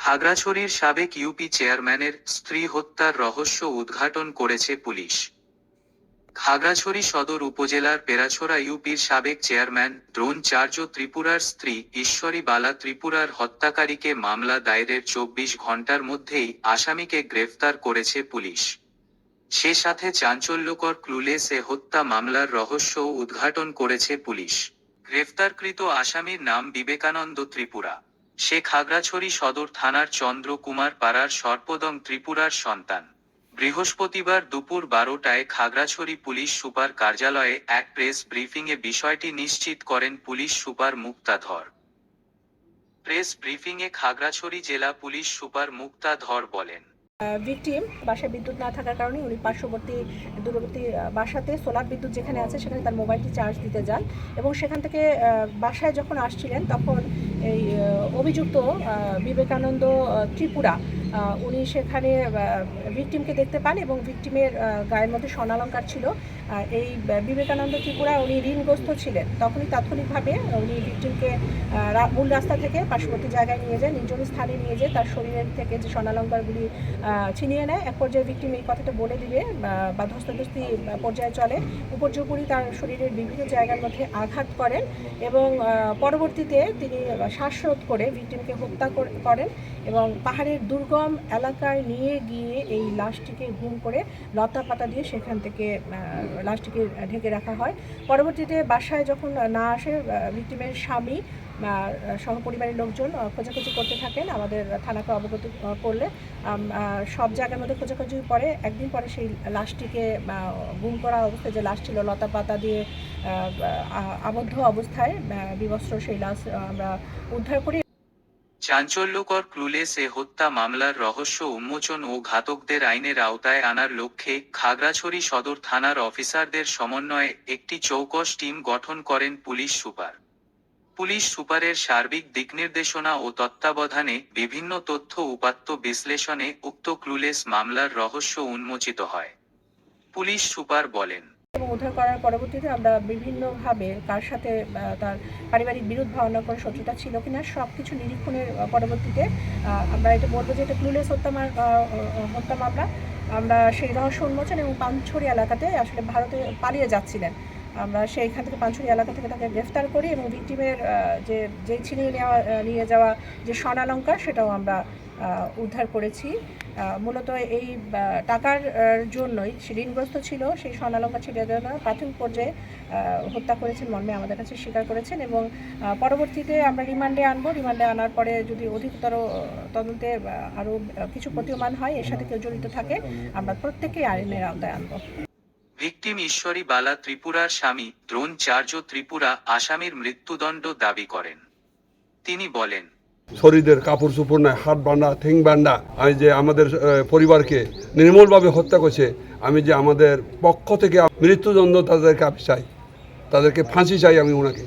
খাগড়াছড়ির সাবেক ইউপি চেয়ারম্যানের স্ত্রী হত্যার রহস্য উদ্ঘাটন করেছে পুলিশ। খাগড়াছড়ি সদর উপজেলার পেরাছড়া ইউপির সাবেক চেয়ারম্যান দ্রোণাচার্য ত্রিপুরার স্ত্রী ঈশ্বরী বালা ত্রিপুরার হত্যাকারীকে মামলা দায়েরের ২৪ ঘণ্টার মধ্যেই আসামিকে গ্রেফতার করেছে পুলিশ। সে সাথে চাঞ্চল্যকর ক্লুলেস এ হত্যা মামলার রহস্যও উদ্ঘাটন করেছে পুলিশ। গ্রেফতারকৃত আসামির নাম বিবেকানন্দ ত্রিপুরা। সে খাগড়াছড়ি সদর থানার চন্দ্র কুমার পাড়ার সর্পদং ত্রিপুরার সন্তান। বৃহস্পতিবার দুপুর ১২টায় খাগড়াছড়ি পুলিশ সুপার কার্যালয়ে এক প্রেস ব্রিফিংয়ে বিষয়টি নিশ্চিত করেন পুলিশ সুপার মুক্তা ধর। প্রেস ব্রিফিংয়ে খাগড়াছড়ি জেলা পুলিশ সুপার মুক্তা ধর বলেন, ভিকটিম বাসায় বিদ্যুৎ না থাকার কারণে উনি পার্শ্ববর্তী দূরবর্তী বাসাতে সোলার বিদ্যুৎ যেখানে আছে সেখানে তার মোবাইলটি চার্জ দিতে যান এবং সেখান থেকে বাসায় যখন আসছিলেন তখন এই অভিযুক্ত বিবেকানন্দ ত্রিপুরা উনি সেখানে ভিকটিমকে দেখতে পান এবং ভিকটিমের গায়ের মধ্যে স্বর্ণালঙ্কার ছিল। এই বিবেকানন্দ ত্রিপুরা উনি ঋণগ্রস্ত ছিলেন। তখনই তাৎক্ষণিকভাবে উনি ভিকটিমকে মূল রাস্তা থেকে পার্শ্ববর্তী জায়গায় নিয়ে যায়, নির্জন স্থানে নিয়ে যায়, তার শরীরের থেকে যে স্বর্ণালঙ্কারগুলি ছিনিয়ে নেয়। এক পর্যায়ে ভিকটিম এই কথাটা বলে দিবে বা ধস্তাধস্তি পর্যায়ে চলে। উপর্যুপরি তার শরীরের বিভিন্ন জায়গার মধ্যে আঘাত করেন এবং পরবর্তীতে তিনি শ্বাসরোধ করে ভিকটিমকে হত্যা করেন এবং পাহাড়ের দুর্গম এলাকায় নিয়ে গিয়ে এই লাশটিকে গুম করে লতা পাতা দিয়ে সেখান থেকে লাশটিকে ঢেকে রাখা হয়। পরবর্তীতে বাসায় যখন না আসে ভিকটিমের স্বামী সহপরিবারের লোকজন খোঁজাখুঁজি করতে থাকেন। আমাদের থানাকে অবগত করলে সব জায়গার মধ্যে খোঁজাখুঁজি পরে একদিন পরে সেই লাশটিকে গুম করা অবস্থায় যে লাশ ছিল লতা পাতা দিয়ে আবদ্ধ অবস্থায় বিবস্ত্র সেই লাশ আমরা উদ্ধার করি। চাঞ্চল্যকর ক্লুলেস এ হত্যা মামলার রহস্য উন্মোচন ও ঘাতকদের আইনের আওতায় আনার লক্ষ্যে খাগড়াছড়ি সদর থানার অফিসারদের সমন্বয়ে একটি চৌকস টিম গঠন করেন পুলিশ সুপার। পুলিশ সুপারের সার্বিক দিকনির্দেশনা ও তত্ত্বাবধানে বিভিন্ন তথ্য উপাত্ত বিশ্লেষণে উক্ত ক্লুলেস মামলার রহস্য উন্মোচিত হয়। পুলিশ সুপার বলেন, এবং উদ্ধার করার পরবর্তীতে আমরা বিভিন্নভাবে কার সাথে তার পারিবারিক বিরোধ বা অন্য কোনো শত্রুতা ছিল কিনা সব কিছু নিরীক্ষণের পরবর্তীতে আমরা এটা বলবো যে এটা ক্লুলেস হত্যা মামলা। আমরা সেই রহস্য উন্মোচন এবং পানছড়ি এলাকাতে আসলে ভারতে পালিয়ে যাচ্ছিলেন, আমরা সেইখান থেকে পানছড়ি এলাকা থেকে তাকে গ্রেফতার করি এবং ভিকটিমের যে ছিনিয়ে নিয়ে যাওয়া যে স্বর্ণালঙ্কার সেটাও আমরা উদ্ধার করেছি। মূলত এই টাকার জন্যই ঋণগ্রস্ত ছিল, সেই স্বর্ণালঙ্কার ছিনিয়ে দেওয়া প্রাথমিক পর্যায়ে হত্যা করেছেন মর্মে আমাদের কাছে স্বীকার করেছেন এবং পরবর্তীতে আমরা রিমান্ডে আনবো। রিমান্ডে আনার পরে যদি অধিকতর তদন্তে আরও কিছু প্রতীয়মান হয়, এর সাথে কেউ জড়িত থাকে, আমরা প্রত্যেকেই আইনের আওতায় আনবো। ভিকটিম ঈশ্বরী বালা ত্রিপুরার স্বামী দ্রোণাচার্য ত্রিপুরা আসামির মৃত্যুদণ্ড দাবি করেন। তিনি বলেন, শরীরের কাপড় চোপড় নাই, হাত বাঁধা, ঠেং বাঁধা, আমি যে আমাদের পরিবারকে নির্মলভাবে হত্যা করছে, আমি যে আমাদের পক্ষ থেকে মৃত্যুদণ্ড তাদেরকে চাই, তাদেরকে ফাঁসি চাই আমি ওনাকে।